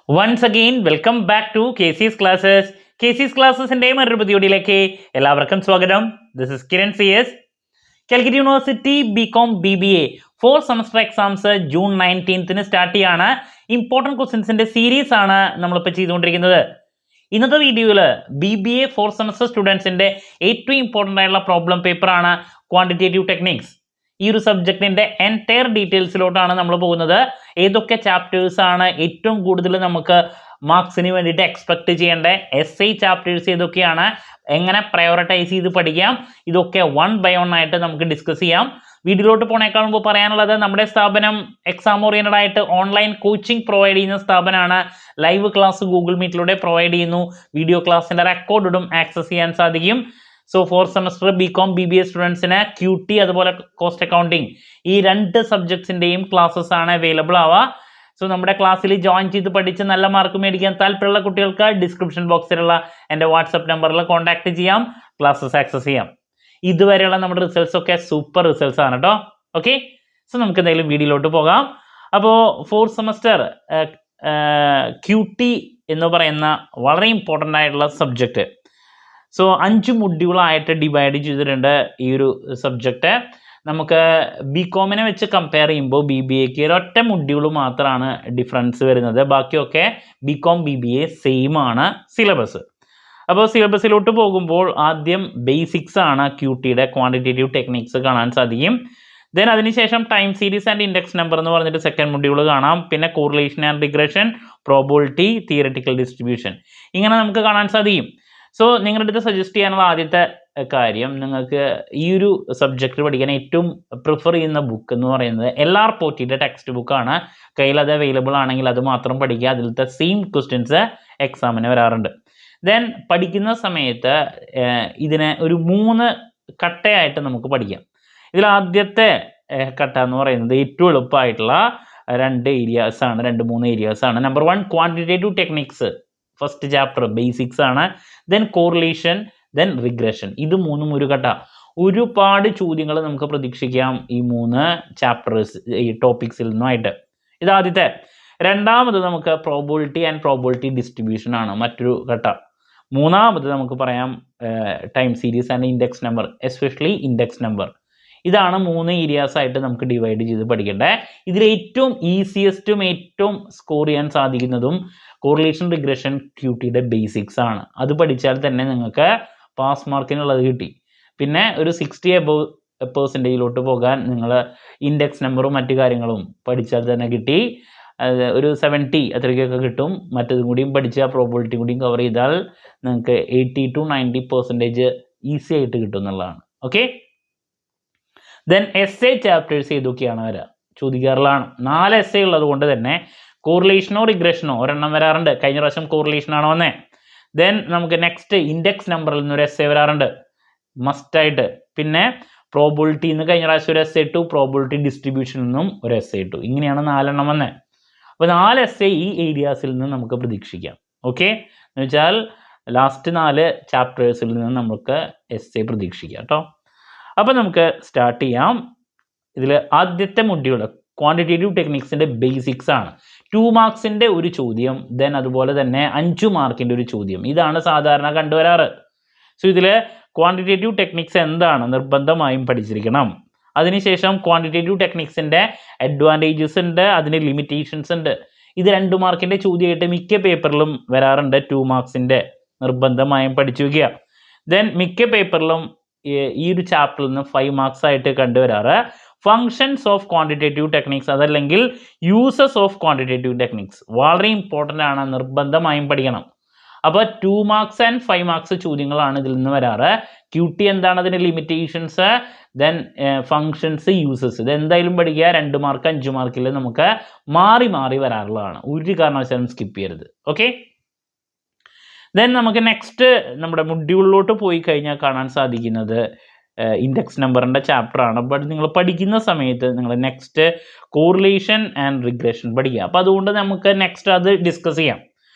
Once again, welcome back to KC's Classes. KC's Classes-ന്റെ മറ്റൊരു വീഡിയോയിലേക്ക് എല്ലാവർക്കും സ്വാഗതം. This is Kiran CS. Calicut University BCom BBA 4 semester exams June 19ന് start ചെയ്യാണ്. Important ക്വസ്റ്റ്യൻസിന്റെ സീരീസ് ആണ് നമ്മളിപ്പോൾ ചെയ്തുകൊണ്ടിരിക്കുന്നത്. ഇന്നത്തെ വീഡിയോയിൽ BBA 4 സെമസ്റ്റർ സ്റ്റുഡൻസിന്റെ ഏറ്റവും ഇമ്പോർട്ടൻ്റ് ആയിട്ടുള്ള പ്രോബ്ലം പേപ്പറാണ് ക്വാണ്ടിറ്റേറ്റീവ് ടെക്നിക്സ്. ഈ ഒരു സബ്ജക്റ്റിന്റെ എൻറ്റയർ ഡീറ്റെയിൽസിലോട്ടാണ് നമ്മൾ പോകുന്നത്. ഏതൊക്കെ ചാപ്റ്റേഴ്സ് ആണ് ഏറ്റവും കൂടുതൽ നമുക്ക് മാർക്സിന് വേണ്ടിയിട്ട് എക്സ്പെക്ട് ചെയ്യേണ്ട SI ചാപ്റ്റേഴ്സ് ഏതൊക്കെയാണ്, എങ്ങനെ പ്രയോറിറ്റൈസ് ചെയ്ത് പഠിക്കാം, ഇതൊക്കെ 1 by 1 ആയിട്ട് നമുക്ക് ഡിസ്കസ് ചെയ്യാം. വീഡിയോയിലോട്ട് പോണേക്കാൾ മുമ്പ് പറയാനുള്ളത്, നമ്മുടെ സ്ഥാപനം എക്സാം ഓറിയൻറ്റഡ് ആയിട്ട് ഓൺലൈൻ കോച്ചിങ് പ്രൊവൈഡ് ചെയ്യുന്ന സ്ഥാപനമാണ്. ലൈവ് ക്ലാസ് ഗൂഗിൾ മീറ്റിലൂടെ പ്രൊവൈഡ് ചെയ്യുന്നു. വീഡിയോ ക്ലാസ്സിൻ്റെ റെക്കോർഡും ആക്സസ് ചെയ്യാൻ സാധിക്കും. സോ 4 സെമസ്റ്റർ ബികോം BBA സ്റ്റുഡൻസിന് QT അതുപോലെ കോസ്റ്റ് അക്കൗണ്ടിങ് ഈ 2 സബ്ജക്ട്സിൻ്റെയും ക്ലാസ്സസ് ആണ് അവൈലബിൾ ആവുക. സോ നമ്മുടെ ക്ലാസ്സിൽ ജോയിൻ ചെയ്ത് പഠിച്ച് നല്ല മാർക്ക് മേടിക്കാൻ താല്പര്യമുള്ള കുട്ടികൾക്ക് ഡിസ്ക്രിപ്ഷൻ ബോക്സിലുള്ള എൻ്റെ വാട്സപ്പ് നമ്പറിൽ കോൺടാക്ട് ചെയ്യാം, ക്ലാസ്സസ് ആക്സസ് ചെയ്യാം. ഇതുവരെയുള്ള നമ്മുടെ റിസൾട്ട്സ് ഒക്കെ സൂപ്പർ റിസൾട്ട്സ് ആണ് കേട്ടോ. ഓക്കെ, സോ നമുക്ക് എന്തായാലും വീഡിയോയിലോട്ട് പോകാം. അപ്പോൾ 4 സെമസ്റ്റർ QT എന്ന് പറയുന്ന വളരെ ഇമ്പോർട്ടൻ്റ് ആയിട്ടുള്ള സബ്ജക്റ്റ്. സോ 5 മൊഡ്യൂളായിട്ട് ഡിവൈഡ് ചെയ്തിട്ടുണ്ട് ഈ ഒരു സബ്ജക്റ്റ്. നമുക്ക് ബികോമിനെ വെച്ച് കമ്പയർ ചെയ്യുമ്പോൾ BBAക്ക് ഒരൊറ്റ മൊഡ്യൂൾ മാത്രമാണ് ഡിഫറൻസ് വരുന്നത്. ബാക്കിയൊക്കെ ബികോം BBA സെയിം ആണ് സിലബസ്. അപ്പോൾ സിലബസിലോട്ട് പോകുമ്പോൾ ആദ്യം ബേസിക്സ് ആണ് QTയുടെ ക്വാണ്ടിറ്റേറ്റീവ് ടെക്നിക്സ് കാണാൻ സാധിക്കും. ദെൻ അതിനുശേഷം time series and index number എന്ന് പറഞ്ഞിട്ട് സെക്കൻഡ് മൊഡ്യൂൾ കാണാം. പിന്നെ correlation and regression, probability, theoretical distribution, ഇങ്ങനെ നമുക്ക് കാണാൻ സാധിക്കും. സോ നിങ്ങളുടെ അടുത്ത് സജസ്റ്റ് ചെയ്യാനുള്ള ആദ്യത്തെ കാര്യം, നിങ്ങൾക്ക് ഈ ഒരു സബ്ജക്റ്റ് പഠിക്കാൻ ഏറ്റവും പ്രിഫർ ചെയ്യുന്ന ബുക്ക് എന്ന് പറയുന്നത് LR പോറ്റിയുടെ ടെക്സ്റ്റ് ബുക്കാണ്. കയ്യിൽ അത് അവൈലബിൾ ആണെങ്കിൽ അത് മാത്രം പഠിക്കുക. അതിലത്തെ സെയിം ക്വസ്റ്റ്യൻസ് എക്സാമിന് വരാറുണ്ട്. ദെൻ പഠിക്കുന്ന സമയത്ത് ഇതിനെ ഒരു 3 കട്ടയായിട്ട് നമുക്ക് പഠിക്കാം. ഇതിൽ ആദ്യത്തെ കട്ട എന്ന് പറയുന്നത് ഏറ്റവും എളുപ്പമായിട്ടുള്ള 2 ഏരിയാസ് ആണ്, 2-3 ഏരിയാസ് ആണ്. Number 1 quantitative techniques, first chapter basics ആണ്. Then correlation, then regression. ഇത് 3 ഒരു കട്ട. ഒരുപാട് ചോദ്യങ്ങൾ നമുക്ക് പ്രതീക്ഷിക്കാം ഈ 3 ചാപ്റ്റേഴ്സ് ഈ ടോപ്പിക്സിൽ നിന്നുമായിട്ട്. ഇത് ആദ്യത്തെ. രണ്ടാമത് നമുക്ക് പ്രോബബിലിറ്റി ആൻഡ് പ്രോബബിലിറ്റി ഡിസ്ട്രിബ്യൂഷൻ ആണ് മറ്റൊരു ഘട്ട. മൂന്നാമത് നമുക്ക് പറയാം time series and index number, especially index number. ഇതാണ് 3 ഏരിയാസ് ആയിട്ട് നമുക്ക് ഡിവൈഡ് ചെയ്ത് പഠിക്കേണ്ടത്. ഇതിൽ ഏറ്റവും ഈസിയസ്റ്റും ഏറ്റവും സ്കോർ ചെയ്യാൻ സാധിക്കുന്നതും കോറിലേഷൻ, റിഗ്രഷൻ, QTയുടെ ബേസിക്സ് ആണ്. അത് പഠിച്ചാൽ തന്നെ നിങ്ങൾക്ക് പാസ് മാർക്കിനുള്ളത് കിട്ടി. പിന്നെ ഒരു 60% പോകാൻ നിങ്ങൾ ഇൻഡെക്സ് നമ്പറും മറ്റു കാര്യങ്ങളും പഠിച്ചാൽ തന്നെ കിട്ടി. ഒരു 70 അത്രയ്ക്കൊക്കെ കിട്ടും. മറ്റതും കൂടിയും പഠിച്ചാൽ പ്രോബബിലിറ്റി കൂടിയും കവർ ചെയ്താൽ നിങ്ങൾക്ക് 80 to 90% ഈസി ആയിട്ട് കിട്ടും എന്നുള്ളതാണ്. ഓക്കെ, ദെൻ SI ചാപ്റ്റേഴ്സ് ഏതൊക്കെയാണ് വരിക ചോദിക്കാറുള്ളതാണ്. 4 SI ഉള്ളത് കൊണ്ട് തന്നെ കോറിലേഷനോ റിഗ്രഷനോ ഒരെണ്ണം വരാറുണ്ട്. കഴിഞ്ഞ പ്രാവശ്യം കോറിലേഷനാണ് വന്നേ. ദെൻ നമുക്ക് നെക്സ്റ്റ് ഇൻഡെക്സ് നമ്പറിൽ നിന്നൊരു SI വരാറുണ്ട് മസ്റ്റായിട്ട്. പിന്നെ പ്രോബബിലിറ്റി നിന്ന് കഴിഞ്ഞ പ്രാവശ്യം ഒരു SI ഇട്ടു, പ്രോബബിലിറ്റി ഡിസ്ട്രിബ്യൂഷനിൽ നിന്നും ഒരു SI ഇട്ടു. ഇങ്ങനെയാണ് 4 എണ്ണം വന്നത്. അപ്പോൾ 4 SI ഈ ഏരിയാസിൽ നിന്ന് നമുക്ക് പ്രതീക്ഷിക്കാം. ഓക്കെ, എന്ന് വെച്ചാൽ ലാസ്റ്റ് 4 ചാപ്റ്റേഴ്സിൽ നിന്ന് നമുക്ക് SI പ്രതീക്ഷിക്കാം കേട്ടോ. അപ്പോൾ നമുക്ക് സ്റ്റാർട്ട് ചെയ്യാം. ഇതിൽ ആദ്യത്തെ മൊഡ്യൂൾ ക്വാണ്ടിറ്റേറ്റീവ് ടെക്നിക്സിൻ്റെ ബേസിക്സ് ആണ്. 2 മാർക്സിൻ്റെ ഒരു ചോദ്യം, ദെൻ അതുപോലെ തന്നെ 5 മാർക്കിൻ്റെ ഒരു ചോദ്യം. ഇതാണ് സാധാരണ കണ്ടുവരാറ്. സോ ഇതിൽ ക്വാണ്ടിറ്റേറ്റീവ് ടെക്നിക്സ് എന്താണ് നിർബന്ധമായും പഠിച്ചിരിക്കണം. അതിനുശേഷം ക്വാണ്ടിറ്റേറ്റീവ് ടെക്നിക്സിൻ്റെ അഡ്വാൻറ്റേജസ് ഉണ്ട്, അതിന് ലിമിറ്റേഷൻസ് ഉണ്ട്. ഇത് 2 മാർക്കിൻ്റെ ചോദ്യമായിട്ട് മിക്ക പേപ്പറിലും വരാറുണ്ട്. 2 മാർക്സിൻ്റെ നിർബന്ധമായും പഠിച്ചു വയ്ക്കുക. ദെൻ മിക്ക പേപ്പറിലും ഈ ഒരു ചാപ്റ്ററിൽ നിന്ന് 5 മാർക്സ് ആയിട്ട് കണ്ടുവരാറ് ഫങ്ഷൻസ് ഓഫ് ക്വാണ്ടിറ്റേറ്റീവ് ടെക്നിക്സ്, അതല്ലെങ്കിൽ യൂസസ് ഓഫ് ക്വാണ്ടിറ്റേറ്റീവ് ടെക്നിക്സ്. വളരെ ഇമ്പോർട്ടൻ്റ് ആണ്, നിർബന്ധമായും പഠിക്കണം. അപ്പോൾ 2 മാർക്സ് ആൻഡ് 5 മാർക്സ് ചോദ്യങ്ങളാണ് ഇതിൽ നിന്ന് വരാറ്. QT എന്താണ് അതിൻ്റെ ലിമിറ്റേഷൻസ്, ദെൻ ഫങ്ഷൻസ്, യൂസസ്. ഇത് എന്തായാലും പഠിക്കുക. 2 മാർക്ക് 5 മാർക്കിൽ നമുക്ക് മാറി മാറി വരാറുള്ളതാണ്. ഒരു കാരണവശാലും സ്കിപ്പ് ചെയ്യരുത്. ഓക്കെ, ദെൻ നമുക്ക് നെക്സ്റ്റ് നമ്മുടെ മൊഡ്യൂളിലോട്ട് പോയി കഴിഞ്ഞാൽ കാണാൻ സാധിക്കുന്നത് ഇൻഡെക്സ് നമ്പറിൻ്റെ ചാപ്റ്ററാണ്. ബട്ട് നിങ്ങൾ പഠിക്കുന്ന സമയത്ത് നിങ്ങൾ നെക്സ്റ്റ് കോറിലേഷൻ ആൻഡ് റിഗ്രഷൻ പഠിക്കുക. അപ്പോൾ അതുകൊണ്ട് നമുക്ക് നെക്സ്റ്റ് അത് ഡിസ്കസ് ചെയ്യാം.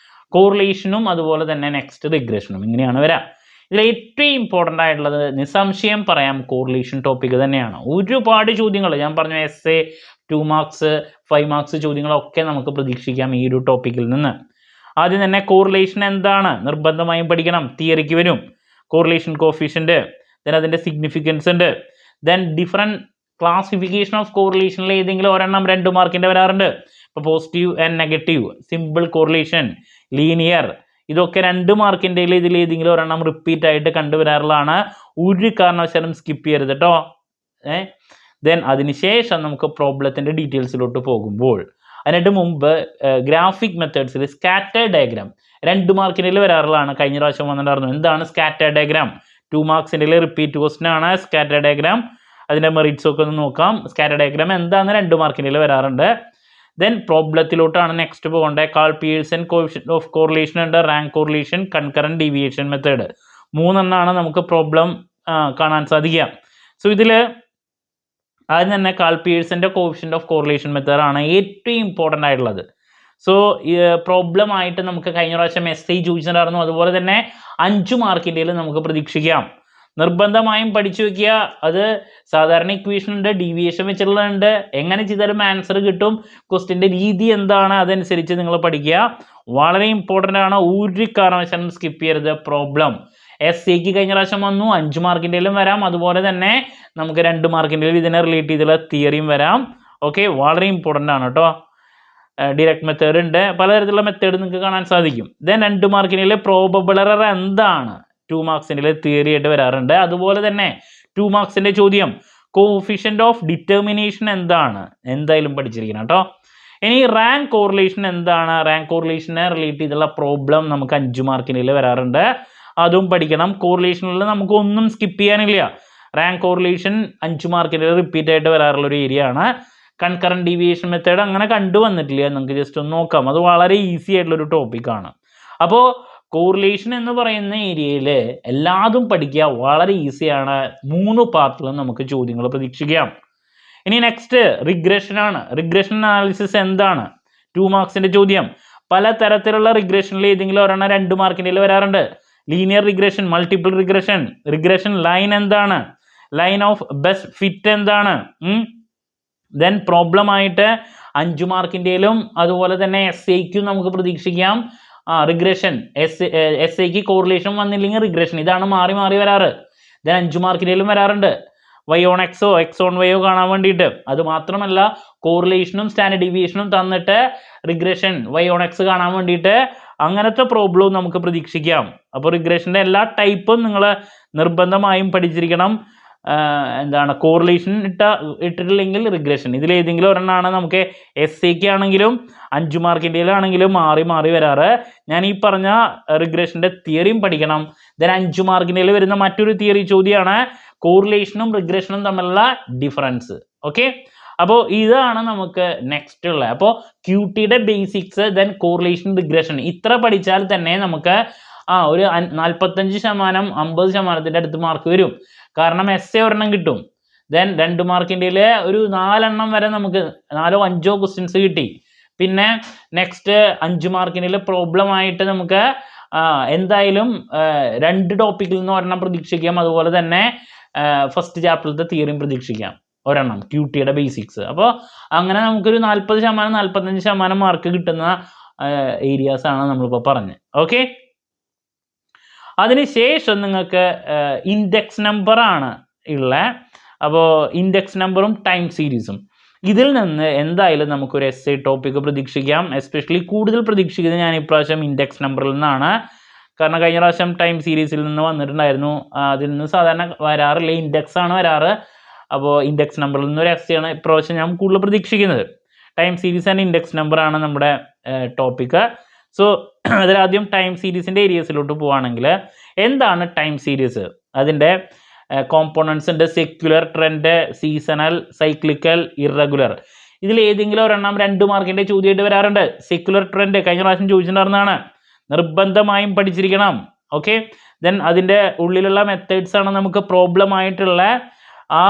കോറിലേഷനും അതുപോലെ തന്നെ നെക്സ്റ്റ് റിഗ്രഷനും ഇങ്ങനെയാണ് വരാം. ഇതിൽ ഏറ്റവും ഇമ്പോർട്ടൻ്റ് ആയിട്ടുള്ളത് നിസ്സംശയം പറയാം കോറിലേഷൻ ടോപ്പിക് തന്നെയാണ്. ഒരുപാട് ചോദ്യങ്ങൾ ഞാൻ പറഞ്ഞു, SI 2 മാർക്സ് 5 മാർക്സ് ചോദ്യങ്ങളൊക്കെ നമുക്ക് പ്രതീക്ഷിക്കാം ഈ ഒരു ടോപ്പിക്കിൽ നിന്ന്. ആദ്യം തന്നെ കോറിലേഷൻ എന്താണ് നിർബന്ധമായും പഠിക്കണം, തിയറിക്ക് വരും. കോറിലേഷൻ കോഫിഷ്യന്റ്, ദെൻ അതിൻ്റെ സിഗ്നിഫിക്കൻസ് ഉണ്ട്, ദെൻ ഡിഫറെൻറ്റ് ക്ലാസിഫിക്കേഷൻ ഓഫ് കോറിലേഷനിൽ ഏതെങ്കിലും ഒരെണ്ണം 2 മാർക്കിൻ്റെ വരാറുണ്ട്. ഇപ്പോൾ positive and negative, simple correlation, linear, ഇതൊക്കെ 2 മാർക്കിൻ്റെ ഇതിൽ ഏതെങ്കിലും ഒരെണ്ണം റിപ്പീറ്റ് ആയിട്ട് കണ്ടുവരാറുള്ളതാണ്. ഒരു കാരണവശാലും സ്കിപ്പ് ചെയ്യരുത് കേട്ടോ. ദെൻ അതിനുശേഷം നമുക്ക് പ്രോബ്ലത്തിൻ്റെ ഡീറ്റെയിൽസിലോട്ട് പോകുമ്പോൾ അതിനായിട്ട് മുമ്പ് ഗ്രാഫിക് മെത്തേഡ്സിൽ സ്കാറ്റർ ഡയഗ്രാം 2 മാർക്കിൻ്റെ വരാറുള്ളതാണ്. കഴിഞ്ഞ പ്രാവശ്യം വന്നിട്ടുണ്ടായിരുന്നു. എന്താണ് സ്കാറ്റർ ഡയഗ്രാം? 2 മാർക്സിൻ്റെ റിപ്പീറ്റ് ക്വസ്റ്റൻ ആണ് സ്കാറ്റർ ഡയഗ്രാം. അതിൻ്റെ മെറിറ്റ്സ് ഒക്കെ ഒന്ന് നോക്കാം. സ്കാറ്റർ ഡയഗ്രാം എന്താണെന്ന് 2 മാർക്കിൻ്റെ വരാറുണ്ട്. ദെൻ പ്രോബ്ലത്തിലോട്ടാണ് നെക്സ്റ്റ് പോകേണ്ടത്. Karl Pearson coefficient of correlation ഉണ്ട്, rank correlation, concurrent deviation method, 3 എണ്ണമാണ് നമുക്ക് പ്രോബ്ലം കാണാൻ സാധിക്കുക. സോ ഇതിൽ ആദ്യം തന്നെ കാൾ പിയേഴ്സൻ്റെ കോഎഫിഷ്യന്റ് ഓഫ് കോറിലേഷൻ മെത്തേഡാണ് ഏറ്റവും ഇമ്പോർട്ടൻ്റ് ആയിട്ടുള്ളത്. സോ പ്രോബ്ലം ആയിട്ട് നമുക്ക് കഴിഞ്ഞ പ്രാവശ്യം SI ചോദിച്ചിട്ടുണ്ടായിരുന്നു. അതുപോലെ തന്നെ 5 മാർക്കിൻ്റെ നമുക്ക് പ്രതീക്ഷിക്കാം. നിർബന്ധമായും പഠിച്ചു വയ്ക്കുക. അത് സാധാരണ ഇക്വേഷൻ ഉണ്ട്, ഡീവിയേഷൻ വെച്ചിട്ടുള്ളതുണ്ട്, എങ്ങനെ ചെയ്താലും ആൻസർ കിട്ടും. ക്വസ്റ്റിൻ്റെ രീതി എന്താണ് അതനുസരിച്ച് നിങ്ങൾ പഠിക്കുക. വളരെ ഇമ്പോർട്ടൻ്റ് ആണ്, ഒരു കാരണവശാലും സ്കിപ്പ് ചെയ്യരുത്. പ്രോബ്ലം SAക്ക് കഴിഞ്ഞ പ്രാവശ്യം വന്നു, 5 മാർക്കിൻ്റെയിലും വരാം. അതുപോലെ തന്നെ നമുക്ക് 2 മാർക്കിൻ്റെയിലും ഇതിനെ റിലേറ്റ് ചെയ്തുള്ള തിയറിയും വരാം. ഓക്കെ, വളരെ ഇമ്പോർട്ടൻ്റ് ആണ് കേട്ടോ. ഡയറക്റ്റ് മെത്തേഡ് ഉണ്ട്, പലതരത്തിലുള്ള മെത്തേഡ് നിങ്ങൾക്ക് കാണാൻ സാധിക്കും. ദെൻ 2 മാർക്കിൻ്റെ പ്രോബബിൾ എറർ എന്താണ് 2 മാർക്സിൻ്റെ തിയറി ആയിട്ട് വരാറുണ്ട്. അതുപോലെ തന്നെ 2 മാർക്സിൻ്റെ ചോദ്യം കോഫിഷ്യന്റ് ഓഫ് ഡിറ്റർമിനേഷൻ എന്താണ്, എന്തായാലും പഠിച്ചിരിക്കണം കേട്ടോ. ഇനി റാങ്ക് കോറിലേഷൻ എന്താണ്? റാങ്ക് കോറിലേഷനെ റിലേറ്റ് ചെയ്തുള്ള പ്രോബ്ലം നമുക്ക് 5 മാർക്കിൻ്റെ വരാറുണ്ട്, അതും പഠിക്കണം. കോറിലേഷനിൽ നമുക്ക് ഒന്നും സ്കിപ്പ് ചെയ്യാനില്ല. റാങ്ക് കോറിലേഷൻ 5 മാർക്കിൻ്റെ റിപ്പീറ്റ് ആയിട്ട് വരാറുള്ള ഒരു ഏരിയ ആണ്. കൺകറന്റ് ഡീവിയേഷൻ മെത്തേഡ് അങ്ങനെ കണ്ടുവന്നിട്ടില്ല, നമുക്ക് ജസ്റ്റ് ഒന്ന് നോക്കാം. അത് വളരെ ഈസി ആയിട്ടുള്ളൊരു ടോപ്പിക്കാണ്. അപ്പോൾ കോറിലേഷൻ എന്ന് പറയുന്ന ഏരിയയിൽ എല്ലാതും പഠിക്കുക, വളരെ ഈസിയാണ്. 3 പാർട്ടിലും നമുക്ക് ചോദ്യങ്ങൾ പ്രതീക്ഷിക്കാം. ഇനി നെക്സ്റ്റ് റിഗ്രഷൻ ആണ്. റിഗ്രഷൻ അനാലിസിസ് എന്താണ്? 2 മാർക്സിൻ്റെ ചോദ്യം. പല തരത്തിലുള്ള റിഗ്രഷനിൽ ഏതെങ്കിലും ഒരെണ്ണം 2 മാർക്കിൻ്റെ വരാറുണ്ട്. Linear regression, multiple regression, regression line എന്താണ്, ലൈൻ ഓഫ് ബെസ്റ്റ് ഫിറ്റ് എന്താണ്. ദെൻ പ്രോബ്ലം ആയിട്ട് 5 മാർക്കിൻ്റെയിലും അതുപോലെ തന്നെ SAയ്ക്കും നമുക്ക് പ്രതീക്ഷിക്കാം റിഗ്രഷൻ. SAയ്ക്ക് കോറിലേഷൻ വന്നില്ലെങ്കിൽ റിഗ്രഷൻ, ഇതാണ് മാറി മാറി വരാറ്. ദെൻ 5 മാർക്കിൻ്റെയിലും വരാറുണ്ട്. Y on X X on Y കാണാൻ വേണ്ടിയിട്ട്. അത് മാത്രമല്ല കോറിലേഷനും സ്റ്റാൻഡേർഡ് ഡീവിയേഷനും തന്നിട്ട് റിഗ്രഷൻ Y on X കാണാൻ വേണ്ടിയിട്ട് അങ്ങനത്തെ പ്രോബ്ലവും നമുക്ക് പ്രതീക്ഷിക്കാം. അപ്പോൾ റിഗ്രഷൻ്റെ എല്ലാ ടൈപ്പും നിങ്ങൾ നിർബന്ധമായും പഠിച്ചിരിക്കണം. എന്താണ് കോറിലേഷൻ ഇട്ടിട്ടില്ലെങ്കിൽ റിഗ്രഷൻ, ഇതിലേതെങ്കിലും ഒരെണ്ണമാണ് നമുക്ക് SAയ്ക്ക് ആണെങ്കിലും 5 മാർക്കിൻ്റെ ആണെങ്കിലും മാറി മാറി വരാറ്. ഞാൻ ഈ പറഞ്ഞ റിഗ്രഷൻ്റെ തിയറിയും പഠിക്കണം. ദെൻ 5 മാർക്കിൻ്റെ വരുന്ന മറ്റൊരു തിയറി ചോദ്യമാണ് കോറിലേഷനും റിഗ്രഷനും തമ്മിലുള്ള ഡിഫറൻസ്. ഓക്കെ, അപ്പോൾ ഇതാണ് നമുക്ക് നെക്സ്റ്റ് ഉള്ളത്. അപ്പോൾ QTയുടെ ബേസിക്സ്, ദെൻ കോറിലേഷൻ, റിഗ്രഷൻ, ഇത്ര പഠിച്ചാൽ തന്നെ നമുക്ക് ഒരു 45% 50% അടുത്ത് മാർക്ക് വരും. കാരണം SA ഒരെണ്ണം കിട്ടും. ദെൻ 2 മാർക്കിൻ്റെ ഒരു 4 എണ്ണം വരെ നമുക്ക് 4 or 5 ക്വസ്റ്റ്യൻസ് കിട്ടി. പിന്നെ നെക്സ്റ്റ് 5 മാർക്കിൻ്റെ പ്രോബ്ലം ആയിട്ട് നമുക്ക് എന്തായാലും 2 ടോപ്പിക്കിൽ നിന്ന് ഒരെണ്ണം പ്രതീക്ഷിക്കാം. അതുപോലെ തന്നെ ഫസ്റ്റ് ചാപ്റ്ററിലത്തെ തിയറിയും പ്രതീക്ഷിക്കാം, ഒരെണ്ണം QTയുടെ ബേസിക്സ്. അപ്പോൾ അങ്ങനെ നമുക്കൊരു 40% 45% മാർക്ക് കിട്ടുന്ന ഏരിയാസ് ആണ് നമ്മളിപ്പോൾ പറഞ്ഞത്. ഓക്കെ, അതിനുശേഷം നിങ്ങൾക്ക് ഇൻഡെക്സ് നമ്പറാണ് ഉള്ളത്. അപ്പോൾ ഇൻഡെക്സ് നമ്പറും ടൈം സീരീസും, ഇതിൽ നിന്ന് എന്തായാലും നമുക്കൊരു SI ടോപ്പിക്ക് പ്രതീക്ഷിക്കാം. എസ്പെഷ്യലി കൂടുതൽ പ്രതീക്ഷിക്കുന്നത് ഞാൻ ഇപ്രാവശ്യം ഇൻഡെക്സ് നമ്പറിൽ നിന്നാണ്. കാരണം കഴിഞ്ഞ പ്രാവശ്യം ടൈം സീരീസിൽ നിന്ന് വന്നിട്ടുണ്ടായിരുന്നു, അതിൽ നിന്ന് സാധാരണ വരാറില്ല, ഇൻഡെക്സ് ആണ് വരാറ്. അപ്പോൾ ഇൻഡെക്സ് നമ്പറിൽ നിന്നൊരു SI ആണ് ഇപ്രാവശ്യം ഞാൻ കൂടുതൽ പ്രതീക്ഷിക്കുന്നത്. ടൈം സീരീസ് ആൻഡ് ഇൻഡെക്സ് നമ്പറാണ് നമ്മുടെ ടോപ്പിക്ക്. സോ അതിലാദ്യം ടൈം സീരീസിൻ്റെ ഏരിയസിലോട്ട് പോവുകയാണെങ്കിൽ എന്താണ് ടൈം സീരീസ്? അതിൻ്റെ കോമ്പോണൻസ് ഉണ്ട്. Secular, trend, seasonal, cyclical, irregular. ഇതിൽ ഏതെങ്കിലും ഒരെണ്ണം 2 മാർക്കിൻ്റെ ചോദ്യമായിട്ട് വരാറുണ്ട്. സെക്യുലർ ട്രെൻഡ് കഴിഞ്ഞ പ്രാവശ്യം ചോദിച്ചിട്ടുണ്ടായിരുന്നതാണ്, നിർബന്ധമായും പഠിച്ചിരിക്കണം. ഓക്കെ, ദെൻ അതിൻ്റെ ഉള്ളിലുള്ള മെത്തേഡ്സ് ആണ് നമുക്ക് പ്രോബ്ലം ആയിട്ടുള്ള ആ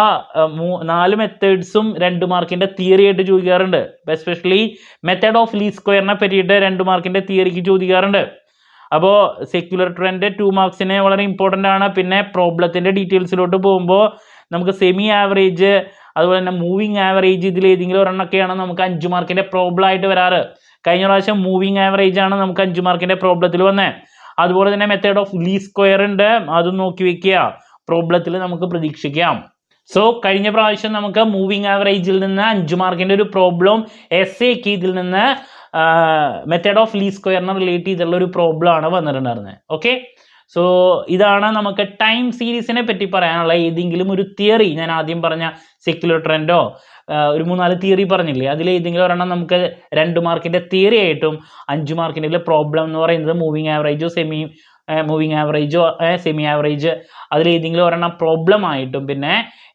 4 മെത്തേഡ്സും 2 മാർക്കിൻ്റെ തിയറി ആയിട്ട് ചോദിക്കാറുണ്ട്. എസ്പെഷ്യലി മെത്തേഡ് ഓഫ് ലീസ്റ്റ് സ്ക്വയറിനെ പറ്റിയിട്ട് 2 മാർക്കിൻ്റെ തിയറിക്ക് ചോദിക്കാറുണ്ട്. അപ്പോൾ സെക്യുലർ ട്രെൻഡ് 2 മാർക്സിന് വളരെ ഇമ്പോർട്ടൻ്റ് ആണ്. പിന്നെ പ്രോബ്ലത്തിൻ്റെ ഡീറ്റെയിൽസിലോട്ട് പോകുമ്പോൾ നമുക്ക് സെമി ആവറേജ്, അതുപോലെ തന്നെ മൂവിങ് ആവറേജ്, ഇതിൽ ഏതെങ്കിലും ഒരെണ്ണമൊക്കെയാണ് നമുക്ക് 5 മാർക്കിൻ്റെ പ്രോബ്ലം ആയിട്ട് വരാറ്. കഴിഞ്ഞ പ്രാവശ്യം മൂവിങ് ആവറേജ് ആണ് നമുക്ക് 5 മാർക്കിൻ്റെ പ്രോബ്ലത്തിൽ വന്നത്. അതുപോലെ തന്നെ മെത്തേഡ് ഓഫ് ലീസ്റ്റ് സ്ക്വയർ ഉണ്ട്, അതും നോക്കി വെക്കുക, പ്രോബ്ലത്തിൽ നമുക്ക് പ്രതീക്ഷിക്കാം. സോ കഴിഞ്ഞ പ്രാവശ്യം നമുക്ക് മൂവിങ് ആവറേജിൽ നിന്ന് 5 മാർക്കിൻ്റെ ഒരു പ്രോബ്ലം എസ്സേക്ക് ഇതിൽ നിന്ന് മെത്തേഡ് ഓഫ് ലീസ്റ്റ് സ്ക്വയറിനെ റിലേറ്റ് ചെയ്തുള്ള ഒരു പ്രോബ്ലം ആണ് വന്നിട്ടുണ്ടായിരുന്നത്. ഓക്കെ, സോ ഇതാണ് നമുക്ക് ടൈം സീരീസിനെ പറ്റി പറയാനുള്ള ഏതെങ്കിലും ഒരു തിയറി. ഞാൻ ആദ്യം പറഞ്ഞ സെക്യുലർ ട്രെൻഡോ ഒരു 3-4 തിയറി പറഞ്ഞില്ലേ, അതിൽ ഏതെങ്കിലും ഒരെണ്ണം നമുക്ക് 2 മാർക്കിൻ്റെ തിയറി ആയിട്ടും 5 മാർക്കിൻ്റെ പ്രോബ്ലം എന്ന് പറയുന്നത് മൂവിങ് ആവറേജോ സെമി ആവറേജ് അതിലേതെങ്കിലും ഒരെണ്ണം പ്രോബ്ലം ആയിട്ടും, പിന്നെ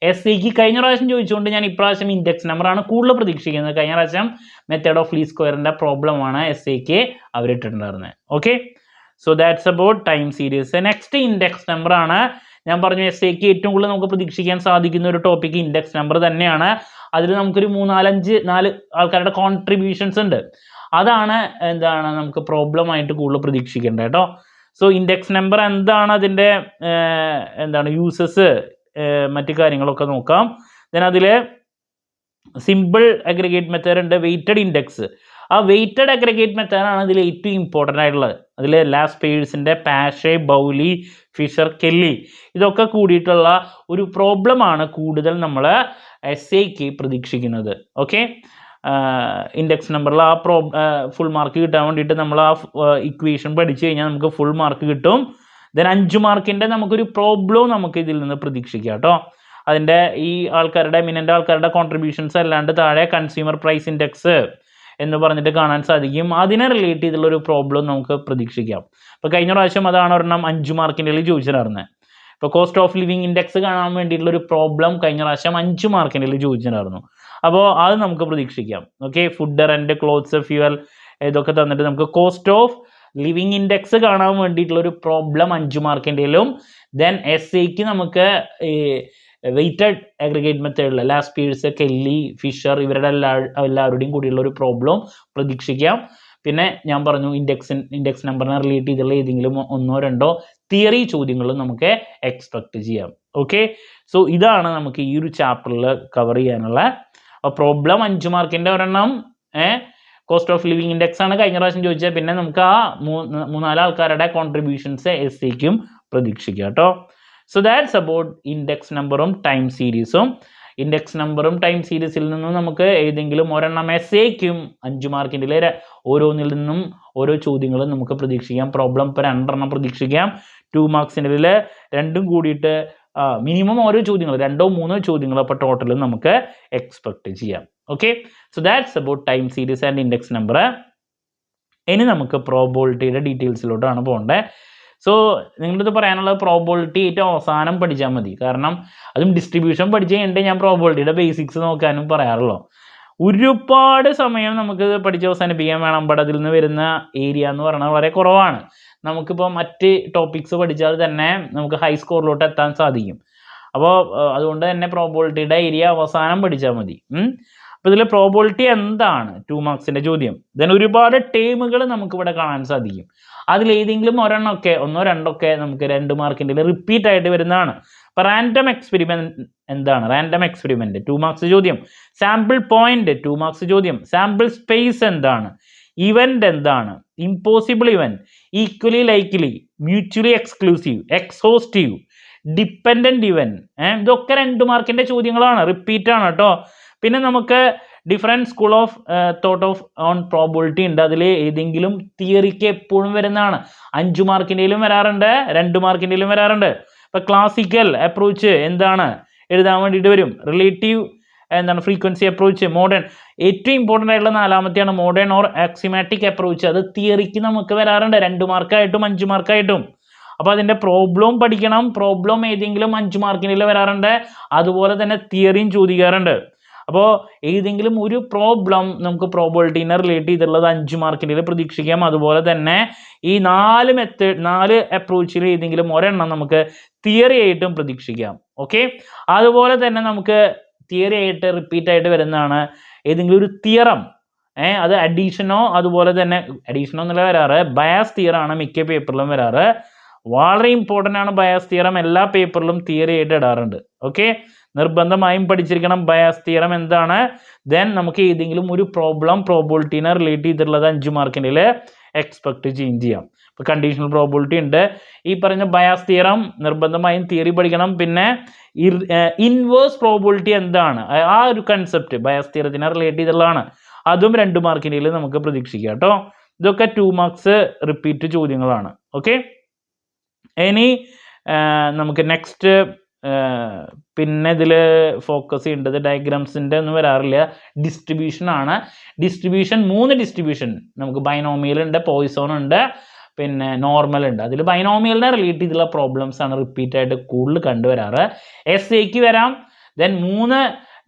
എസ്സേക്ക് കഴിഞ്ഞ പ്രാവശ്യം ചോദിച്ചുകൊണ്ട് ഞാൻ ഇപ്രാവശ്യം ഇൻഡെക്സ് നമ്പറാണ് കൂടുതൽ പ്രതീക്ഷിക്കുന്നത്. കഴിഞ്ഞ പ്രാവശ്യം മെത്തേഡ് ഓഫ് ലീസ്റ്റ് സ്ക്വയറിൻ്റെ പ്രോബ്ലമാണ് എസ്സേക്ക് അവരിട്ടിട്ടുണ്ടായിരുന്നത്. Okay, so that's about time series. Next index നമ്പറാണ്. ഞാൻ പറഞ്ഞു എസ്സേക്ക് ഏറ്റവും കൂടുതൽ നമുക്ക് പ്രതീക്ഷിക്കാൻ സാധിക്കുന്ന ഒരു ടോപ്പിക് ഇൻഡെക്സ് നമ്പർ തന്നെയാണ്. അതിൽ നമുക്കൊരു 4 ആൾക്കാരുടെ കോൺട്രിബ്യൂഷൻസ് ഉണ്ട്. അതാണ് എന്താണ് നമുക്ക് പ്രോബ്ലം ആയിട്ട് കൂടുതൽ പ്രതീക്ഷിക്കേണ്ടത് കേട്ടോ. സോ ഇൻഡെക്സ് നമ്പർ എന്താണ്, അതിൻ്റെ എന്താണ് യൂസസ്, മറ്റു കാര്യങ്ങളൊക്കെ നോക്കാം. ദെൻ അതിൽ സിമ്പിൾ അഗ്രിഗേറ്റ് മെത്തേഡ് ഉണ്ട്, വെയ്റ്റഡ് ഇൻഡെക്സ്. ആ വെയ്റ്റഡ് അഗ്രിഗേറ്റ് മെത്തേഡാണ് ഇതിൽ ഏറ്റവും ഇമ്പോർട്ടൻ്റ് ആയിട്ടുള്ളത്. അതിൽ ലാസ്റ്റ് പേഴ്സിൻ്റെ പാഷെ, ബൗലി, ഫിഷർ, കെല്ലി ഇതൊക്കെ കൂടിയിട്ടുള്ള ഒരു പ്രോബ്ലമാണ് കൂടുതൽ നമ്മൾ എസ്സേക്ക് പ്രതീക്ഷിക്കുന്നത്. ഓക്കെ, ഇൻഡെക്സ് നമ്പറിൽ ആ ഫുൾ മാർക്ക് കിട്ടാൻ വേണ്ടിയിട്ട് നമ്മൾ ആ ഇക്വേഷൻ പഠിച്ചു കഴിഞ്ഞാൽ നമുക്ക് ഫുൾ മാർക്ക് കിട്ടും. ദെൻ 5 മാർക്കിൻ്റെ നമുക്കൊരു പ്രോബ്ലവും നമുക്ക് ഇതിൽ നിന്ന് പ്രതീക്ഷിക്കാം കേട്ടോ. അതിൻ്റെ ഈ ആൾക്കാരുടെ എമിനൻ്റ് ആൾക്കാരുടെ കോൺട്രിബ്യൂഷൻസ് അല്ലാണ്ട് താഴെ കൺസ്യൂമർ പ്രൈസ് ഇൻഡെക്സ് എന്ന് പറഞ്ഞിട്ട് കാണാൻ സാധിക്കും. അതിനെ റിലേറ്റ് ചെയ്തുള്ള ഒരു പ്രോബ്ലം നമുക്ക് പ്രതീക്ഷിക്കാം. ഇപ്പോൾ കഴിഞ്ഞ പ്രാവശ്യം അതാണ് ഒരെണ്ണം 5 മാർക്കിൻ്റെ ചോദിച്ചിട്ടുണ്ടായിരുന്നത്. ഇപ്പോൾ കോസ്റ്റ് ഓഫ് ലിവിങ് ഇൻഡെക്സ് കാണാൻ വേണ്ടിയിട്ടുള്ളൊരു പ്രോബ്ലം കഴിഞ്ഞ പ്രാവശ്യം 5 മാർക്കിൻ്റെ ചോദിച്ചിട്ടുണ്ടായിരുന്നു. അപ്പോൾ അത് നമുക്ക് പ്രതീക്ഷിക്കാം. Okay, food, rent, clothes, fuel ഇതൊക്കെ തന്നിട്ട് നമുക്ക് കോസ്റ്റ് ഓഫ് ലിവിങ് ഇൻഡെക്സ് കാണാൻ വേണ്ടിയിട്ടുള്ളൊരു പ്രോബ്ലം 5 മാർക്കിൻ്റെയിലും, ദെൻ എസ്സേക്ക് നമുക്ക് വെയ്റ്റഡ് അഗ്രിഗേറ്റ് മെത്തേഡിൽ ലാസ്റ്റ് പേഴ്സ്, കെല്ലി, ഫിഷർ ഇവരുടെ എല്ലാവരുടെയും കൂടിയുള്ള ഒരു പ്രോബ്ലം പ്രതീക്ഷിക്കാം. പിന്നെ ഞാൻ പറഞ്ഞു ഇൻഡെക്സ് നമ്പറിനെ റിലേറ്റ് ചെയ്തുള്ള ഏതെങ്കിലും 1-2 തിയറി ചോദ്യങ്ങളും നമുക്ക് എക്സ്പെക്ട് ചെയ്യാം. ഓക്കെ, സോ ഇതാണ് നമുക്ക് ഈ ഒരു ചാപ്റ്ററിൽ കവർ ചെയ്യാനുള്ള പ്രോബ്ലം. 5 മാർക്കിൻ്റെ ഒരെണ്ണം കോസ്റ്റ് ഓഫ് ലിവിങ് ഇൻഡെക്സ് ആണ് കഴിഞ്ഞ പ്രാവശ്യം ചോദിച്ചത്. പിന്നെ നമുക്ക് ആ 3-4 ആൾക്കാരുടെ കോൺട്രിബ്യൂഷൻസ് എസ്സേക്കും പ്രതീക്ഷിക്കാം കേട്ടോ. സോ ദാറ്റ്സ് അബൌട്ട് ഇൻഡെക്സ് നമ്പറും ടൈം സീരീസും. ഇൻഡെക്സ് നമ്പറും ടൈം സീരീസിൽ നിന്നും നമുക്ക് ഏതെങ്കിലും ഒരെണ്ണം എസ്സേക്കും 5 മാർക്കിൻ്റെ ഓരോന്നിൽ നിന്നും ഓരോ ചോദ്യങ്ങളും നമുക്ക് പ്രതീക്ഷിക്കാം. പ്രോബ്ലം ഇപ്പോൾ 2 പ്രതീക്ഷിക്കാം. 2 മാർക്സിൻ്റെ രണ്ടും കൂടിയിട്ട് മിനിമം ഓരോ ചോദ്യങ്ങൾ 2-3 ചോദ്യങ്ങൾ അപ്പോൾ ടോട്ടലും നമുക്ക് എക്സ്പെക്ട് ചെയ്യാം. Okay, so that's about time series and index number. ഇനി നമുക്ക് പ്രോബബിലിറ്റിയുടെ ഡീറ്റെയിൽസിലോട്ടാണ് പോകേണ്ടത്. സോ നിങ്ങളിത് പറയാനുള്ളത് പ്രോബബിലിറ്റി ഏറ്റവും അവസാനം പഠിച്ചാൽ മതി. കാരണം അതും ഡിസ്ട്രിബ്യൂഷൻ പഠിച്ച് കഴിഞ്ഞിട്ട് ഞാൻ പ്രോബബിലിറ്റിയുടെ ബേസിക്സ് നോക്കാനും പറയാറുള്ളൂ. ഒരുപാട് സമയം നമുക്ക് പഠിച്ച് അവസാനിപ്പിക്കാൻ വേണം. ബട്ട് അതിൽ നിന്ന് വരുന്ന ഏരിയ എന്ന് പറയുന്നത് വളരെ കുറവാണ്. നമുക്കിപ്പോൾ മറ്റ് ടോപ്പിക്സ് പഠിച്ചാൽ തന്നെ നമുക്ക് ഹൈ സ്കോറിലോട്ട് എത്താൻ സാധിക്കും. അപ്പോൾ അതുകൊണ്ട് തന്നെ പ്രോബബിലിറ്റിയുടെ ഏരിയ അവസാനം പഠിച്ചാൽ മതി. അപ്പോൾ ഇതിൽ പ്രോബബിലിറ്റി എന്താണ് 2 മാർക്സിൻ്റെ ചോദ്യം. ദെൻ ഒരുപാട് ടേമുകൾ നമുക്കിവിടെ കാണാൻ സാധിക്കും. അതിലേതെങ്കിലും 1-2 നമുക്ക് 2 മാർക്കിൻ്റെ റിപ്പീറ്റ് ആയിട്ട് വരുന്നതാണ്. അപ്പോൾ റാൻഡം എക്സ്പെരിമെൻറ്റ് എന്താണ്? റാൻഡം എക്സ്പെരിമെൻറ്റ് 2 മാർക്സ് ചോദ്യം. സാമ്പിൾ പോയിന്റ് 2 മാർക്സ് ചോദ്യം. സാമ്പിൾ സ്പേസ് എന്താണ്? ഇവൻ്റ് എന്താണ്? Impossible event, equally likely, mutually exclusive, exhaustive, dependent event. ഇതൊക്കെ 2 മാർക്കിൻ്റെ ചോദ്യങ്ങളാണ്, റിപ്പീറ്റ് ആണ് കേട്ടോ. പിന്നെ നമുക്ക് different school of thought of on probability ഉണ്ട്. അതിൽ ഏതെങ്കിലും തിയറിക്ക് എപ്പോഴും വരുന്നതാണ്. 5 മാർക്കിൻ്റെയിലും വരാറുണ്ട്, 2 മാർക്കിൻ്റെയിലും വരാറുണ്ട്. ഇപ്പോൾ ക്ലാസിക്കൽ അപ്രോച്ച് എന്താണ് എഴുതാൻ വേണ്ടിയിട്ട് വരും. റിലേറ്റീവ് എന്താണ് ഫ്രീക്വൻസി അപ്രോച്ച്, മോഡേൺ. ഏറ്റവും ഇമ്പോർട്ടൻ്റ് ആയിട്ടുള്ള 4-മത്തെയാണ് മോഡേൺ ഓർ ആക്സിമാറ്റിക് അപ്രോച്ച്. അത് തിയറിക്ക് നമുക്ക് വരാറുണ്ട് 2 മാർക്കായിട്ടും 5 മാർക്കായിട്ടും. അപ്പോൾ അതിൻ്റെ പ്രോബ്ലം പഠിക്കണം. പ്രോബ്ലം ഏതെങ്കിലും 5 മാർക്കിൻ്റെ വരാറുണ്ട്, അതുപോലെ തന്നെ തിയറിയും ചോദിക്കാറുണ്ട്. അപ്പോൾ ഏതെങ്കിലും ഒരു പ്രോബ്ലം നമുക്ക് പ്രോബബിലിറ്റീനെ റിലേറ്റ് ചെയ്തിട്ടുള്ളത് 5 മാർക്കിൻ്റെ പ്രതീക്ഷിക്കാം. അതുപോലെ തന്നെ ഈ 4 അപ്രോച്ചിൽ ഏതെങ്കിലും ഒരെണ്ണം നമുക്ക് തിയറി ആയിട്ടും പ്രതീക്ഷിക്കാം. ഓക്കെ, അതുപോലെ തന്നെ നമുക്ക് തിയറി ആയിട്ട് റിപ്പീറ്റ് ആയിട്ട് വരുന്നതാണ് ഏതെങ്കിലും ഒരു തിയറം. അത് അഡീഷനോ അതുപോലെ തന്നെ അഡീഷനോ എന്നല്ല വരാറ്, ബയാസ് തിയറാണ് മിക്ക പേപ്പറിലും വരാറ്. വളരെ ഇമ്പോർട്ടൻ്റ് ആണ് ബയാസ് തിയറം. എല്ലാ പേപ്പറിലും തിയറി ആയിട്ട് ഇടാറുണ്ട്. ഓക്കെ, നിർബന്ധമായും പഠിച്ചിരിക്കണം ബയാസ് തിയറം എന്താണ്. ദെൻ നമുക്ക് ഏതെങ്കിലും ഒരു പ്രോബിലിറ്റീനെ റിലേറ്റ് ചെയ്തിട്ടുള്ളത് 5 മാർക്കിൻ്റെ എക്സ്പെക്ട് ചെയ്യാം. ഇപ്പോൾ കണ്ടീഷണൽ പ്രോബിലിറ്റി ഉണ്ട്. ഈ പറഞ്ഞ ബയാസ് തിയറം നിർബന്ധമായും തിയറി പഠിക്കണം. പിന്നെ ഇൻവേഴ്സ് പ്രോബിലിറ്റി എന്താണ്, ആ ഒരു കൺസെപ്റ്റ് ബയാസ് തിയറത്തിനെ റിലേറ്റ് ചെയ്തിട്ടുള്ളതാണ്. അതും 2 മാർക്കിൻ്റെ നമുക്ക് പ്രതീക്ഷിക്കാം കേട്ടോ. ഇതൊക്കെ 2 മാർക്സ് റിപ്പീറ്റ് ചോദ്യങ്ങളാണ്. ഓക്കെ, ഇനി നമുക്ക് നെക്സ്റ്റ് പിന്നെ ഇതിൽ ഫോക്കസ് ചെയ്യേണ്ടത് ഡയഗ്രാംസിൻ്റെ ഒന്നും വരാറില്ല, ഡിസ്ട്രിബ്യൂഷൻ ആണ്. ഡിസ്ട്രിബ്യൂഷൻ 3 ഡിസ്ട്രിബ്യൂഷൻ നമുക്ക് ബൈനോമിയൽ ഉണ്ട്, പോയിസോൺ ഉണ്ട്, പിന്നെ നോർമൽ ഉണ്ട്. അതിൽ ബൈനോമിയലിനെ റിലേറ്റ് ചെയ്തുള്ള പ്രോബ്ലംസ് ആണ് റിപ്പീറ്റ് ആയിട്ട് കൂടുതൽ കണ്ടുവരാറ്. എസ്എക്ക് വരാം. ദെൻ 3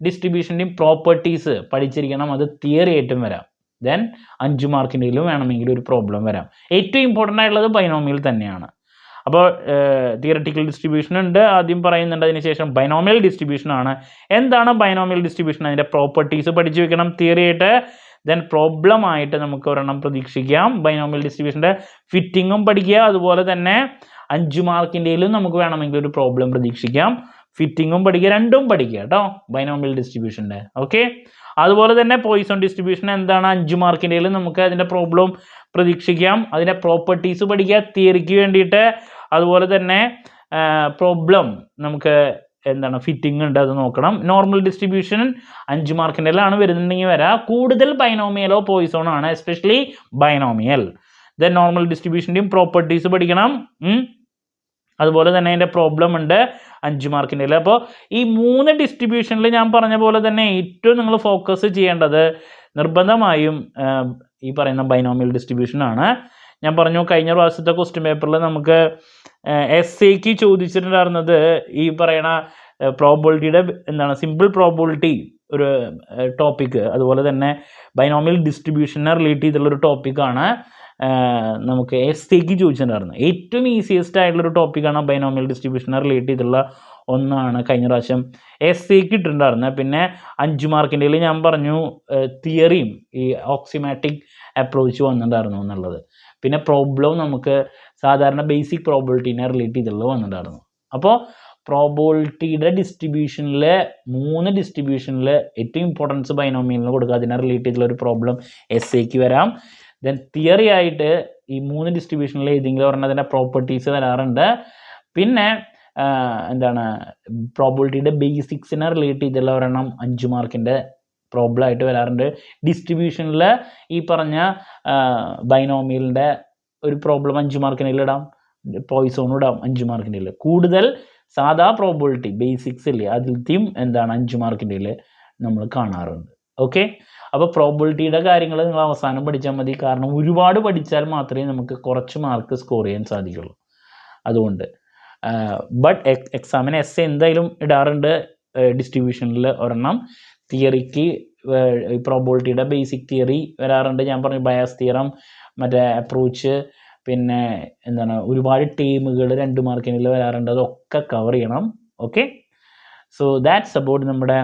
ഡിസ്ട്രിബ്യൂഷൻ്റെയും പ്രോപ്പർട്ടീസ് പഠിച്ചിരിക്കണം, അത് തിയറി ആയിട്ടും വരാം. ദെൻ 5 മാർക്കിൻ്റെയിലും വേണമെങ്കിൽ ഒരു പ്രോബ്ലം വരാം. ഏറ്റവും ഇമ്പോർട്ടൻ്റ് ആയിട്ടുള്ളത് ബൈനോമിയൽ തന്നെയാണ്. അപ്പോൾ തിയററ്റിക്കൽ ഡിസ്ട്രിബ്യൂഷൻ ഉണ്ട്, ആദ്യം പറയുന്നുണ്ട്, അതിനുശേഷം ബൈനോമിയൽ ഡിസ്ട്രിബ്യൂഷൻ ആണ്. എന്താണ് ബൈനോമിയൽ ഡിസ്ട്രിബ്യൂഷൻ, അതിൻ്റെ പ്രോപ്പർട്ടീസ് പഠിച്ചു വെക്കണം തിയറി ആയിട്ട്. ദെൻ പ്രോബ്ലം ആയിട്ട് നമുക്ക് ഒരെണ്ണം പ്രതീക്ഷിക്കാം. ബൈനോമിയൽ ഡിസ്ട്രിബ്യൂഷൻ്റെ ഫിറ്റിങ്ങും പഠിക്കുക, അതുപോലെ തന്നെ 5 മാർക്കിൻ്റെയിലും നമുക്ക് വേണമെങ്കിൽ ഒരു പ്രോബ്ലം പ്രതീക്ഷിക്കാം. ഫിറ്റിങ്ങും പഠിക്കുക, രണ്ടും പഠിക്കുക കേട്ടോ ബൈനോമിയൽ ഡിസ്ട്രിബ്യൂഷൻ്റെ. ഓക്കെ, അതുപോലെ തന്നെ പോയിസൺ ഡിസ്ട്രിബ്യൂഷൻ എന്താണ്, 5 മാർക്കിൻ്റെയിലും നമുക്ക് അതിൻ്റെ പ്രോബ്ലം പ്രതീക്ഷിക്കാം. അതിൻ്റെ പ്രോപ്പർട്ടീസ് പഠിക്കുക തിയറിക്ക് വേണ്ടിയിട്ട്. അതുപോലെ തന്നെ പ്രോബ്ലം നമുക്ക് എന്താണ് ഫിറ്റിംഗ് ഉണ്ട്, അത് നോക്കണം. നോർമൽ ഡിസ്ട്രിബ്യൂഷൻ 5 മാർക്കിൻ്റെയിലാണ് വരുന്നുണ്ടെങ്കിൽ വരാം. കൂടുതൽ ബൈനോമിയലോ പോയിസോണോ ആണ്, എസ്പെഷ്യലി ബൈനോമിയൽ. ദെൻ നോർമൽ ഡിസ്ട്രിബ്യൂഷൻ്റെയും പ്രോപ്പർട്ടീസ് പഠിക്കണം. അതുപോലെ തന്നെ അതിൻ്റെ പ്രോബ്ലം ഉണ്ട് 5 മാർക്കിൻ്റെ. അപ്പോൾ ഈ 3 ഡിസ്ട്രിബ്യൂഷനിൽ ഞാൻ പറഞ്ഞ പോലെ തന്നെ ഏറ്റവും നിങ്ങൾ ഫോക്കസ് ചെയ്യേണ്ടത് നിർബന്ധമായും ഈ പറയുന്ന ബൈനോമിയൽ ഡിസ്ട്രിബ്യൂഷൻ ആണ്. ഞാൻ പറഞ്ഞു കഴിഞ്ഞ പ്രാവശ്യത്തെ ക്വസ്റ്റ്യൻ പേപ്പറിൽ നമുക്ക് എസ്എക്ക് ചോദിച്ചിട്ടുണ്ടായിരുന്നത് ഈ പറയുന്ന പ്രോബിലിറ്റിയുടെ എന്താണ് സിമ്പിൾ പ്രോബിലിറ്റി ഒരു ടോപ്പിക്ക്, അതുപോലെ തന്നെ ബൈനോമിയൽ ഡിസ്ട്രിബ്യൂഷനെ റിലേറ്റ് ചെയ്തിട്ടുള്ളൊരു ടോപ്പിക്കാണ് നമുക്ക് എസ്എക്ക് ചോദിച്ചിട്ടുണ്ടായിരുന്നത്. ഏറ്റവും ഈസിയസ്റ്റ് ആയിട്ടുള്ളൊരു ടോപ്പിക്കാണ് ബൈനോമിയൽ ഡിസ്ട്രിബ്യൂഷനെ റിലേറ്റ് ചെയ്തിട്ടുള്ള ഒന്നാണ് കഴിഞ്ഞ പ്രാവശ്യം എസ്എക്ക് ഇട്ടിട്ടുണ്ടായിരുന്നത്. പിന്നെ 5 മാർക്കിൻ്റെ ഞാൻ പറഞ്ഞു തിയറിയും ഈ ഓക്സിമാറ്റിക് അപ്രോച്ച് വന്നിട്ടുണ്ടായിരുന്നു എന്നുള്ളത്. പിന്നെ പ്രോബ്ലം നമുക്ക് സാധാരണ ബേസിക് പ്രോബിലിറ്റീനെ റിലേറ്റ് ചെയ്തിട്ടുള്ളത് വന്നിട്ടുണ്ടായിരുന്നു. അപ്പോൾ പ്രോബിലിറ്റിയുടെ ഡിസ്ട്രിബ്യൂഷനിൽ 3 ഡിസ്ട്രിബ്യൂഷനിൽ ഏറ്റവും ഇമ്പോർട്ടൻസ് ബൈനോമിയലിന് കൊടുക്കുക, അതിനെ റിലേറ്റ് ചെയ്തിട്ടുള്ള ഒരു പ്രോബ്ലം എസ്എക്ക് വരാം. ദെൻ തിയറി ആയിട്ട് ഈ 3 ഡിസ്ട്രിബ്യൂഷനിൽ ഏതെങ്കിലും ഒരെണ്ണത്തിൻ്റെ പ്രോപ്പർട്ടീസ് വരാറുണ്ട്. പിന്നെ എന്താണ് പ്രോബിലിറ്റിയുടെ ബേസിക്സിനെ റിലേറ്റ് ചെയ്തുള്ള ഒരെണ്ണം 5 മാർക്കിൻ്റെ പ്രോബ്ലം ആയിട്ട് വരാറുണ്ട്. ഡിസ്ട്രിബ്യൂഷനിൽ ഈ പറഞ്ഞ ബൈനോമിയലിൻ്റെ ഒരു പ്രോബ്ലം 5 മാർക്കിൻ്റെ ഇടാം, പോയിസോണും ഇടാം 5 മാർക്കിൻ്റെ. കൂടുതൽ സാധാ പ്രോബിലിറ്റി ബേസിക്സ് ഇല്ലേ അതിലത്തെയും എന്താണ് 5 മാർക്കിൻ്റെ നമ്മൾ കാണാറുണ്ട്. ഓക്കെ, അപ്പോൾ പ്രോബിലിറ്റിയുടെ കാര്യങ്ങൾ നിങ്ങൾ അവസാനം പഠിച്ചാൽ മതി, കാരണം ഒരുപാട് പഠിച്ചാൽ മാത്രമേ നമുക്ക് കുറച്ച് മാർക്ക് സ്കോർ ചെയ്യാൻ സാധിക്കുള്ളൂ. അതുകൊണ്ട് ബട്ട് എക്സാമിന് എസ് എന്തായാലും ഇടാറുണ്ട് ഡിസ്ട്രിബ്യൂഷനിൽ ഒരെണ്ണം. തിയറിക്ക് പ്രോബിലിറ്റിയുടെ ബേസിക് തിയറി വരാറുണ്ട്, ഞാൻ പറഞ്ഞു ബയാസ് തിയറം, മറ്റേ അപ്രോച്ച്, പിന്നെ എന്താണ് ഒരുപാട് ടേമുകൾ 2 മാർക്കിനിൽ വരാറുണ്ട്, അതൊക്കെ കവർ ചെയ്യണം. ഓക്കെ, സോ ദാറ്റ്സ് അബൌട്ട് നമ്മുടെ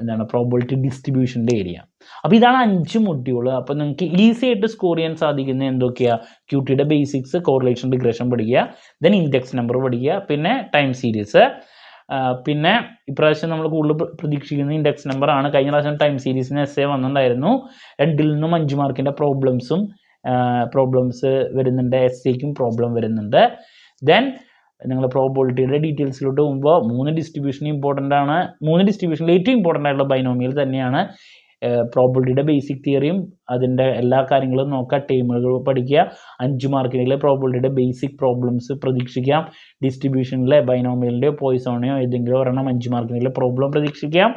എന്താണ് പ്രോബിലിറ്റി ഡിസ്ട്രിബ്യൂഷൻ്റെ ഏരിയ. അപ്പോൾ ഇതാണ് 5 മൊഡ്യൂൾ. അപ്പോൾ നിങ്ങൾക്ക് ഈസി ആയിട്ട് സ്കോർ ചെയ്യാൻ സാധിക്കുന്ന എന്തൊക്കെയാണ്, ക്യൂട്ടിയുടെ ബേസിക്സ്, കോറിലേഷൻ റിഗ്രഷൻ പഠിക്കുക, ദെൻ ഇൻഡെക്സ് നമ്പർ പഠിക്കുക, പിന്നെ ടൈം സീരീസ്. പിന്നെ ഇപ്രാവശ്യം നമ്മൾ കൂടുതൽ പ്രതീക്ഷിക്കുന്ന ഇൻഡെക്സ് നമ്പർ ആണ്. കഴിഞ്ഞ പ്രാവശ്യം ടൈം സീരീസിന് എസ്സേ വന്നിട്ടുണ്ടായിരുന്നു. 2ൽ നിന്നും 5 മാർക്കിൻ്റെ പ്രോബ്ലംസ് വരുന്നുണ്ട്, എസ്സേക്കും പ്രോബ്ലം വരുന്നുണ്ട്. ദെൻ നിങ്ങൾ പ്രോബിലിറ്റിയുടെ ഡീറ്റെയിൽസിലോട്ട് പോകുമ്പോൾ 3 ഡിസ്ട്രിബ്യൂഷൻ ഇമ്പോർട്ടൻ്റ് ആണ്. 3 ഡിസ്ട്രിബ്യൂഷനിൽ ഏറ്റവും ഇമ്പോർട്ടൻ്റ് ആയിട്ടുള്ള ബൈനോമിയൽ തന്നെയാണ്. പ്രോബിലിറ്റിയുടെ ബേസിക് തിയറിയും അതിൻ്റെ എല്ലാ കാര്യങ്ങളും നോക്കുക, ടേമുകൾ പഠിക്കുക. 5 മാർക്കിലെ പ്രോബിലിറ്റിയുടെ ബേസിക് പ്രോബ്ലംസ് പ്രതീക്ഷിക്കാം. ഡിസ്ട്രിബ്യൂഷനിലെ ബൈനോമിയലിൻ്റെയോ പോയിസോണിയോ ഏതെങ്കിലും ഒരെണ്ണം 5 മാർക്കിലെ പ്രോബ്ലം പ്രതീക്ഷിക്കാം.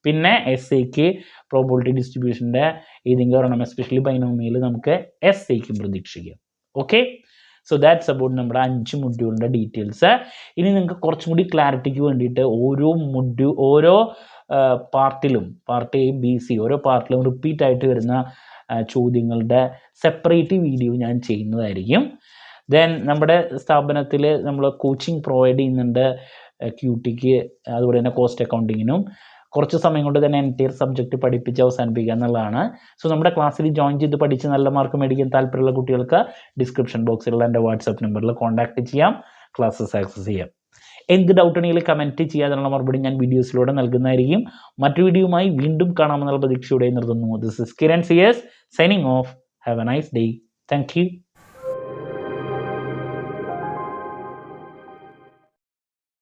പിന്നെ എസ്എക്ക് പ്രോബിലിറ്റി ഡിസ്ട്രിബ്യൂഷൻ്റെ ഏതെങ്കിലും ഒരെണ്ണം, എസ്പെഷ്യലി ബൈനോമിയൽ നമുക്ക് എസ്എക്കും പ്രതീക്ഷിക്കാം. ഓക്കെ, സോ ദാറ്റ്സ് അബൌട്ട് നമ്മുടെ 5 മൊഡ്യൂളിൻ്റെ ഡീറ്റെയിൽസ്. ഇനി നിങ്ങൾക്ക് കുറച്ചും കൂടി ക്ലാരിറ്റിക്ക് വേണ്ടിയിട്ട് ഓരോ പാർട്ടിലും, പാർട്ട് എ ബി സി ഓരോ പാർട്ടിലും റിപ്പീറ്റ് ആയിട്ട് വരുന്ന ചോദ്യങ്ങളുടെ സെപ്പറേറ്റ് വീഡിയോ ഞാൻ ചെയ്യുന്നതായിരിക്കും. ദെൻ നമ്മുടെ സ്ഥാപനത്തിൽ നമ്മൾ കോച്ചിങ് പ്രൊവൈഡ് ചെയ്യുന്നുണ്ട് ക്യൂട്ടിക്ക്, അതുപോലെ തന്നെ കോസ്റ്റ് അക്കൗണ്ടിങ്ങിനും. കുറച്ച് സമയം കൊണ്ട് തന്നെ എൻറ്റയർ സബ്ജക്റ്റ് പഠിപ്പിച്ച് അവസാനിപ്പിക്കുക എന്നുള്ളതാണ്. സോ നമ്മുടെ ക്ലാസ്സിൽ ജോയിൻ ചെയ്ത് പഠിച്ച് നല്ല മാർക്ക് മേടിക്കാൻ താല്പര്യമുള്ള കുട്ടികൾക്ക് ഡിസ്ക്രിപ്ഷൻ ബോക്സിലുള്ള എൻ്റെ വാട്സാപ്പ് നമ്പറിൽ കോൺടാക്റ്റ് ചെയ്യാം, ക്ലാസ്സസ് ആക്സസ് ചെയ്യാം. എന്ത് ഡൗട്ട് ഉണ്ടെങ്കിലും കമൻറ്റ് ചെയ്യാനുള്ള മറുപടി ഞാൻ വീഡിയോസിലൂടെ നൽകുന്നതായിരിക്കും. മറ്റു വീഡിയോയുമായി വീണ്ടും കാണാമെന്നുള്ള പ്രതീക്ഷയോടെ നിർത്തുന്നു. This is Kiran CS signing off. Have a nice day. Thank U.